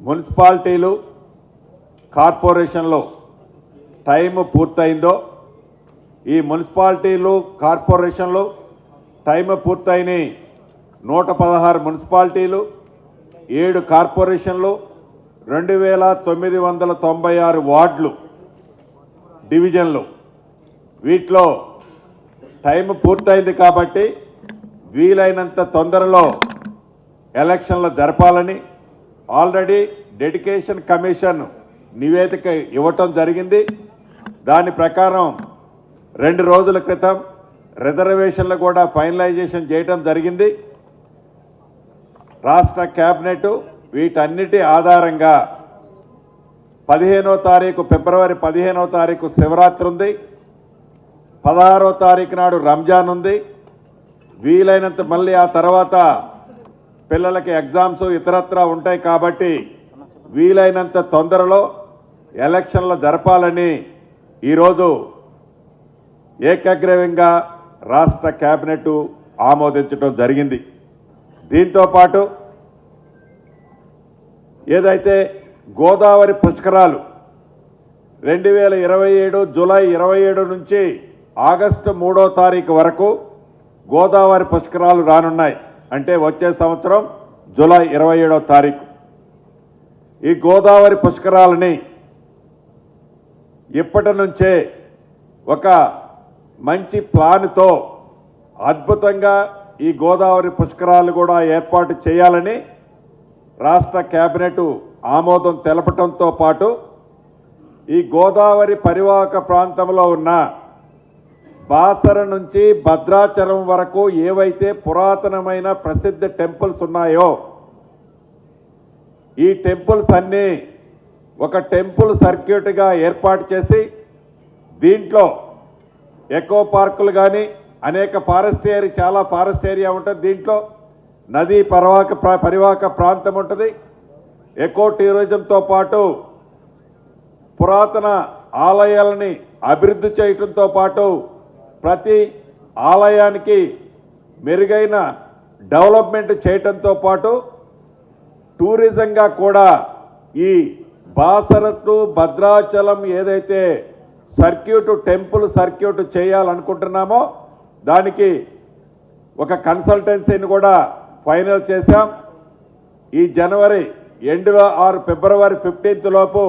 మున్సిపాలిటీలు కార్పొరేషన్లో టైం పూర్తయిందో, ఈ మున్సిపాలిటీలు కార్పొరేషన్లు టైం పూర్తయిన 116 మున్సిపాలిటీలు, 7 కార్పొరేషన్లు, 2996 వార్డులు డివిజన్లు. వీటిలో టైం పూర్తయింది కాబట్టి వీలైనంత తొందరలో ఎలక్షన్లు జరపాలని ఆల్రెడీ డెడికేషన్ కమిషన్ నివేదిక ఇవ్వటం జరిగింది. దాని ప్రకారం 2 రోజుల క్రితం రిజర్వేషన్లు కూడా ఫైనలైజేషన్ చేయడం జరిగింది. రాష్ట్ర కేబినెట్ వీటన్నిటి ఆధారంగా 15వ తారీఖు ఫిబ్రవరి 15వ తారీఖు శివరాత్రి ఉంది, 16వ తారీఖు నాడు రంజాన్ ఉంది. వీలైనంత మళ్ళీ ఆ తర్వాత పిల్లలకి ఎగ్జామ్స్ ఇతరత్రా ఉంటాయి కాబట్టి వీలైనంత తొందరలో ఎలక్షన్లు జరపాలని ఈరోజు ఏకగ్రీవంగా రాష్ట్ర కేబినెట్ ఆమోదించడం జరిగింది. దీంతో పాటు ఏదైతే గోదావరి పుష్కరాలు 2027 జూలై 27 నుంచి ఆగస్టు 3వ తారీఖు వరకు గోదావరి పుష్కరాలు రానున్నాయి. అంటే వచ్చే సంవత్సరం జూలై 27వ తారీఖు. ఈ గోదావరి పుష్కరాలని ఇప్పటి నుంచే ఒక మంచి ప్లాన్తో అద్భుతంగా ఈ గోదావరి పుష్కరాలు కూడా ఏర్పాటు చేయాలని రాష్ట్ర కేబినెట్ ఆమోదం తెలపడంతో పాటు ఈ గోదావరి పరివాహక ప్రాంతంలో ఉన్న బాసర నుంచి భద్రాచలం వరకు ఏవైతే పురాతనమైన ప్రసిద్ధ టెంపుల్స్ ఉన్నాయో ఈ టెంపుల్స్ అన్నీ ఒక టెంపుల్ సర్క్యూట్గా ఏర్పాటు చేసి దీంట్లో ఎకో పార్కులు కానీ అనేక చాలా ఫారెస్ట్ ఏరియా ఉంటుంది. దీంట్లో నదీ పరివాహక ప్రాంతం ఉంటుంది. ఎకో టూరిజంతో పాటు పురాతన ఆలయాలని అభివృద్ధి చేయడంతో పాటు ప్రతి ఆలయానికి మెరుగైన డెవలప్మెంట్ చేయడంతో పాటు టూరిజంగా కూడా ఈ బాసర టు భద్రాచలం ఏదైతే టెంపుల్ సర్క్యూట్ చేయాలనుకుంటున్నామో దానికి ఒక కన్సల్టెన్సీని కూడా ఫైనల్ చేశాం. ఈ జనవరి ఎండ్ ఆర్ ఫిబ్రవరి 15th లోపు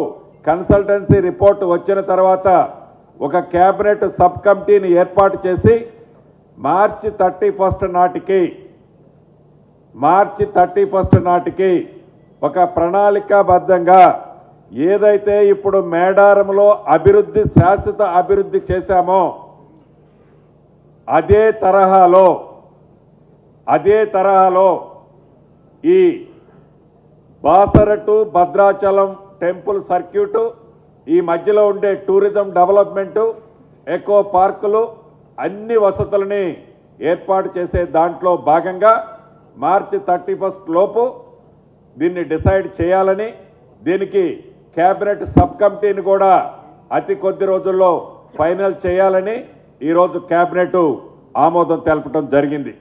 కన్సల్టెన్సీ రిపోర్ట్ వచ్చిన తర్వాత ఒక కేబినెట్ సబ్ కమిటీని ఏర్పాటు చేసి మార్చి 31st నాటికి ఒక ప్రణాళికాబద్ధంగా ఏదైతే ఇప్పుడు మేడారంలో శాశ్వత అభివృద్ధి చేశామో అదే తరహాలో ఈ Basara to Bhadrachalam temple circuit, ఈ మధ్యలో ఉండే టూరిజం డెవలప్మెంట్, ఎకో పార్కులు అన్ని వసతులని ఏర్పాటు చేసే దాంట్లో భాగంగా మార్చి 31st లోపు దీన్ని డిసైడ్ చేయాలని, దీనికి కేబినెట్ సబ్ కమిటీని కూడా అతి కొద్ది రోజుల్లో ఫైనల్ చేయాలని ఈరోజు కేబినెట్ ఆమోదం తెలపడం జరిగింది.